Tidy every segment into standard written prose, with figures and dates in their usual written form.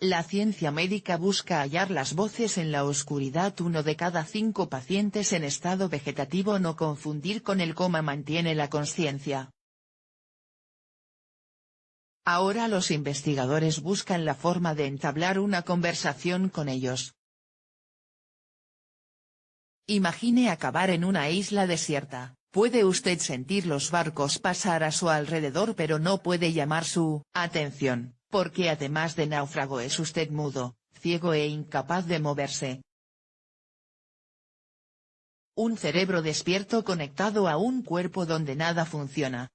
La ciencia médica busca hallar las voces en la oscuridad. 1 de cada 5 pacientes en estado vegetativo no confundir con el coma mantiene la consciencia. Ahora los investigadores buscan la forma de entablar una conversación con ellos. Imagine acabar en una isla desierta. Puede usted sentir los barcos pasar a su alrededor pero no puede llamar su atención, porque además de náufrago es usted mudo, ciego e incapaz de moverse. Un cerebro despierto conectado a un cuerpo donde nada funciona.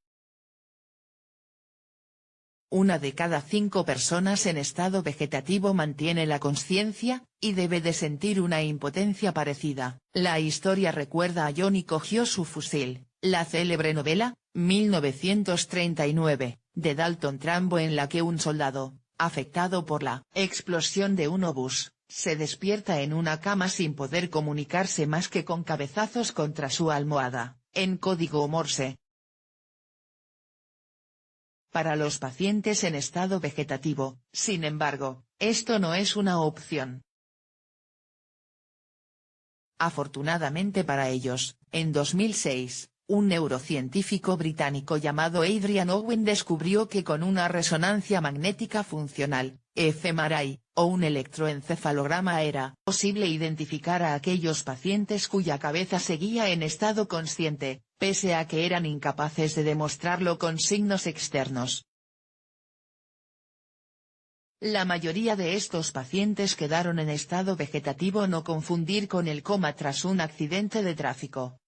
1 de cada 5 personas en estado vegetativo mantiene la consciencia, y debe de sentir una impotencia parecida. La historia recuerda a Johnny cogió su fusil, la célebre novela, 1939, de Dalton Trumbo en la que un soldado, afectado por la explosión de un obús, se despierta en una cama sin poder comunicarse más que con cabezazos contra su almohada, en código Morse. Para los pacientes en estado vegetativo, sin embargo, esto no es una opción. Afortunadamente para ellos, en 2006, un neurocientífico británico llamado Adrian Owen descubrió que con una resonancia magnética funcional, fMRI, o un electroencefalograma era posible identificar a aquellos pacientes cuya cabeza seguía en estado consciente, pese a que eran incapaces de demostrarlo con signos externos. La mayoría de estos pacientes quedaron en estado vegetativo. No confundir con el coma tras un accidente de tráfico.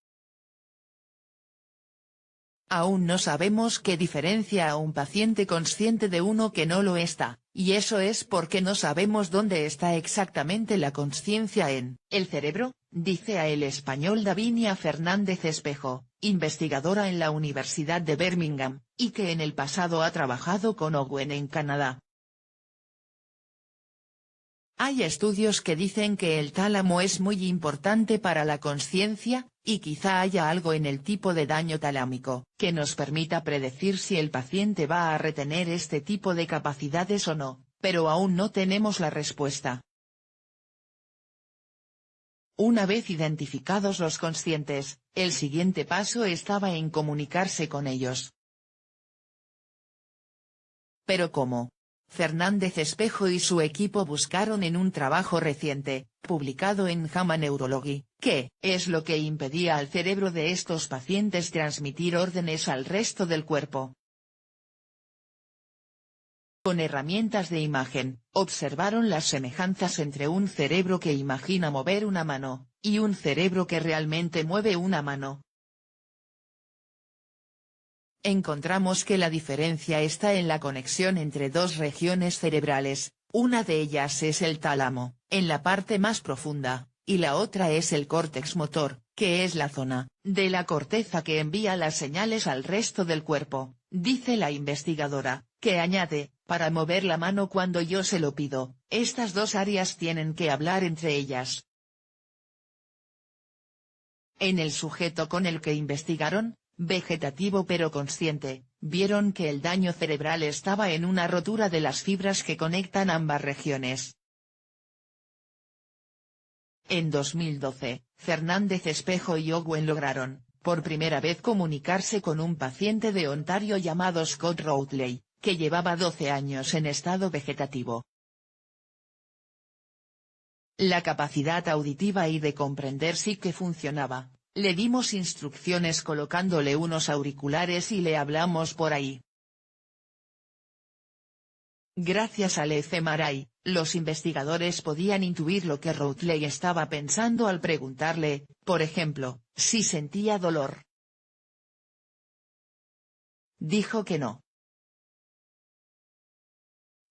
Aún no sabemos qué diferencia a un paciente consciente de uno que no lo está, y eso es porque no sabemos dónde está exactamente la consciencia en el cerebro, dice a El Español Davinia Fernández Espejo, investigadora en la Universidad de Birmingham, y que en el pasado ha trabajado con Owen en Canadá. Hay estudios que dicen que el tálamo es muy importante para la consciencia, y quizá haya algo en el tipo de daño talámico, que nos permita predecir si el paciente va a retener este tipo de capacidades o no, pero aún no tenemos la respuesta. Una vez identificados los conscientes, el siguiente paso estaba en comunicarse con ellos. ¿Pero cómo? Fernández Espejo y su equipo buscaron en un trabajo reciente, publicado en JAMA Neurology, qué es lo que impedía al cerebro de estos pacientes transmitir órdenes al resto del cuerpo. Con herramientas de imagen, observaron las semejanzas entre un cerebro que imagina mover una mano, y un cerebro que realmente mueve una mano. Encontramos que la diferencia está en la conexión entre dos regiones cerebrales, una de ellas es el tálamo, en la parte más profunda, y la otra es el córtex motor, que es la zona de la corteza que envía las señales al resto del cuerpo, dice la investigadora, que añade, para mover la mano cuando yo se lo pido, estas dos áreas tienen que hablar entre ellas. En el sujeto con el que investigaron, vegetativo pero consciente, vieron que el daño cerebral estaba en una rotura de las fibras que conectan ambas regiones. En 2012, Fernández Espejo y Owen lograron, por primera vez comunicarse con un paciente de Ontario llamado Scott Routley, que llevaba 12 años en estado vegetativo. La capacidad auditiva y de comprender sí que funcionaba. Le dimos instrucciones colocándole unos auriculares y le hablamos por ahí. Gracias al fMRI, los investigadores podían intuir lo que Routley estaba pensando al preguntarle, por ejemplo, si sentía dolor. Dijo que no.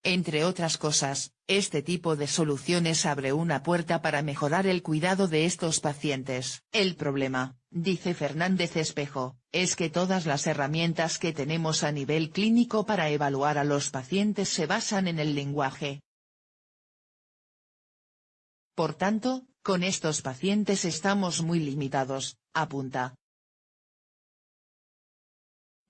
Entre otras cosas, este tipo de soluciones abre una puerta para mejorar el cuidado de estos pacientes. El problema, dice Fernández Espejo, es que todas las herramientas que tenemos a nivel clínico para evaluar a los pacientes se basan en el lenguaje. Por tanto, con estos pacientes estamos muy limitados, apunta.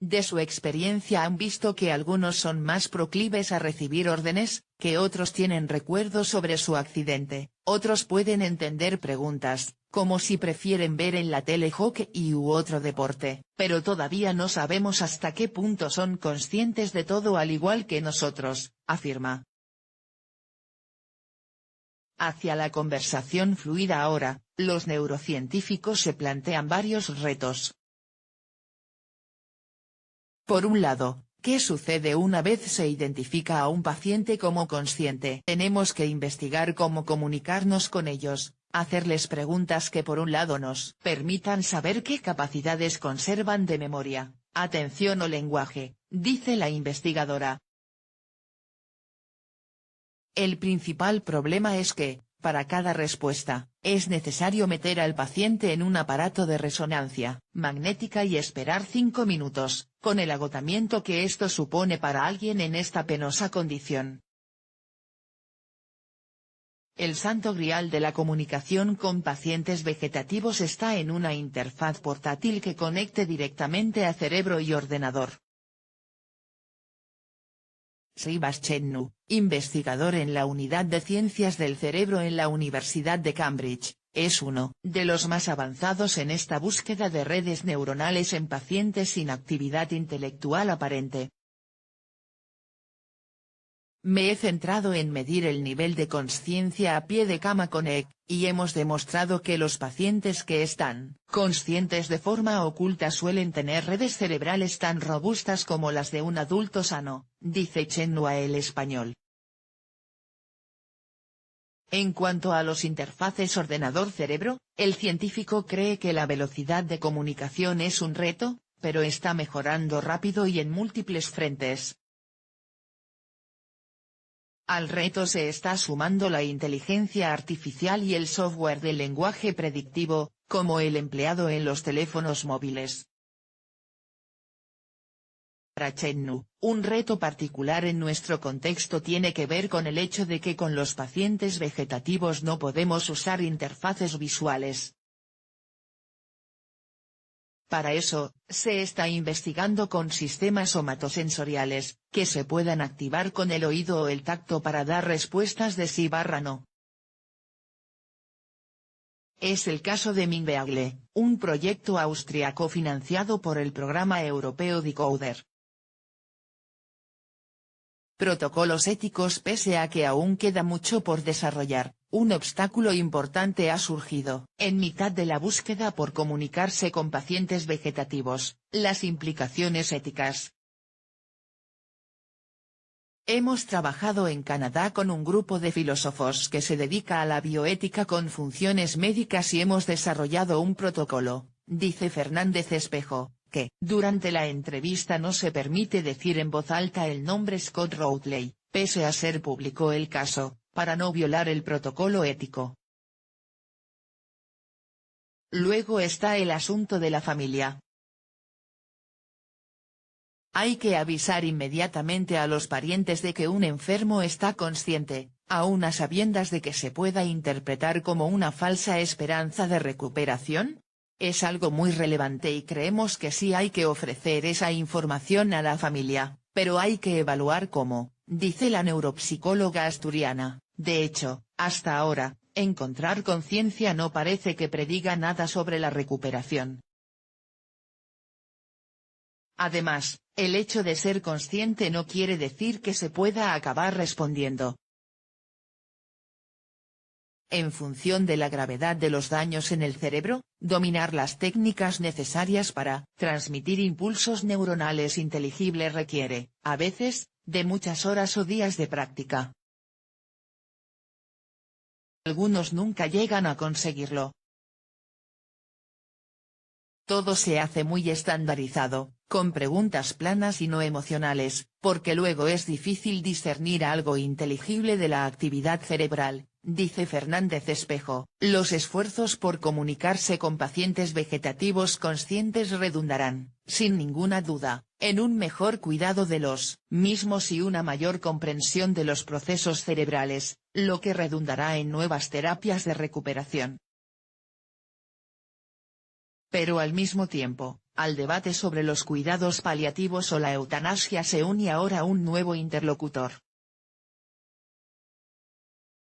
De su experiencia han visto que algunos son más proclives a recibir órdenes, que otros tienen recuerdos sobre su accidente, otros pueden entender preguntas, como si prefieren ver en la tele hockey u otro deporte, pero todavía no sabemos hasta qué punto son conscientes de todo al igual que nosotros, afirma. Hacia la conversación fluida ahora, los neurocientíficos se plantean varios retos. Por un lado, ¿qué sucede una vez se identifica a un paciente como consciente? Tenemos que investigar cómo comunicarnos con ellos, hacerles preguntas que por un lado nos permitan saber qué capacidades conservan de memoria, atención o lenguaje, dice la investigadora. El principal problema es que, para cada respuesta, es necesario meter al paciente en un aparato de resonancia magnética y esperar 5 minutos, con el agotamiento que esto supone para alguien en esta penosa condición. El santo grial de la comunicación con pacientes vegetativos está en una interfaz portátil que conecte directamente a cerebro y ordenador. Srivas Chennu, investigador en la Unidad de Ciencias del Cerebro en la Universidad de Cambridge, es uno de los más avanzados en esta búsqueda de redes neuronales en pacientes sin actividad intelectual aparente. Me he centrado en medir el nivel de consciencia a pie de cama con EEG, y hemos demostrado que los pacientes que están conscientes de forma oculta suelen tener redes cerebrales tan robustas como las de un adulto sano, dice Chennu a El Español. En cuanto a los interfaces ordenador-cerebro, el científico cree que la velocidad de comunicación es un reto, pero está mejorando rápido y en múltiples frentes. Al reto se está sumando la inteligencia artificial y el software de lenguaje predictivo, como el empleado en los teléfonos móviles. Para Chennu, un reto particular en nuestro contexto tiene que ver con el hecho de que con los pacientes vegetativos no podemos usar interfaces visuales. Para eso, se está investigando con sistemas somatosensoriales, que se puedan activar con el oído o el tacto para dar respuestas de sí/no. Es el caso de Minbeagle, un proyecto austriaco financiado por el programa europeo Decoder. Protocolos éticos. Pese a que aún queda mucho por desarrollar, un obstáculo importante ha surgido, en mitad de la búsqueda por comunicarse con pacientes vegetativos: las implicaciones éticas. Hemos trabajado en Canadá con un grupo de filósofos que se dedica a la bioética con funciones médicas y hemos desarrollado un protocolo, dice Fernández Espejo, que, durante la entrevista no se permite decir en voz alta el nombre Scott Routley, pese a ser público el caso, para no violar el protocolo ético. Luego está el asunto de la familia. Hay que avisar inmediatamente a los parientes de que un enfermo está consciente, aun a sabiendas de que se pueda interpretar como una falsa esperanza de recuperación. Es algo muy relevante y creemos que sí hay que ofrecer esa información a la familia, pero hay que evaluar cómo, dice la neuropsicóloga asturiana. De hecho, hasta ahora, encontrar conciencia no parece que prediga nada sobre la recuperación. Además, el hecho de ser consciente no quiere decir que se pueda acabar respondiendo. En función de la gravedad de los daños en el cerebro, dominar las técnicas necesarias para transmitir impulsos neuronales inteligibles requiere, a veces, de muchas horas o días de práctica. Algunos nunca llegan a conseguirlo. Todo se hace muy estandarizado, con preguntas planas y no emocionales, porque luego es difícil discernir algo inteligible de la actividad cerebral, dice Fernández Espejo. Los esfuerzos por comunicarse con pacientes vegetativos conscientes redundarán, sin ninguna duda, en un mejor cuidado de los mismos y una mayor comprensión de los procesos cerebrales, lo que redundará en nuevas terapias de recuperación. Pero al mismo tiempo, Al debate sobre los cuidados paliativos o la eutanasia se une ahora un nuevo interlocutor,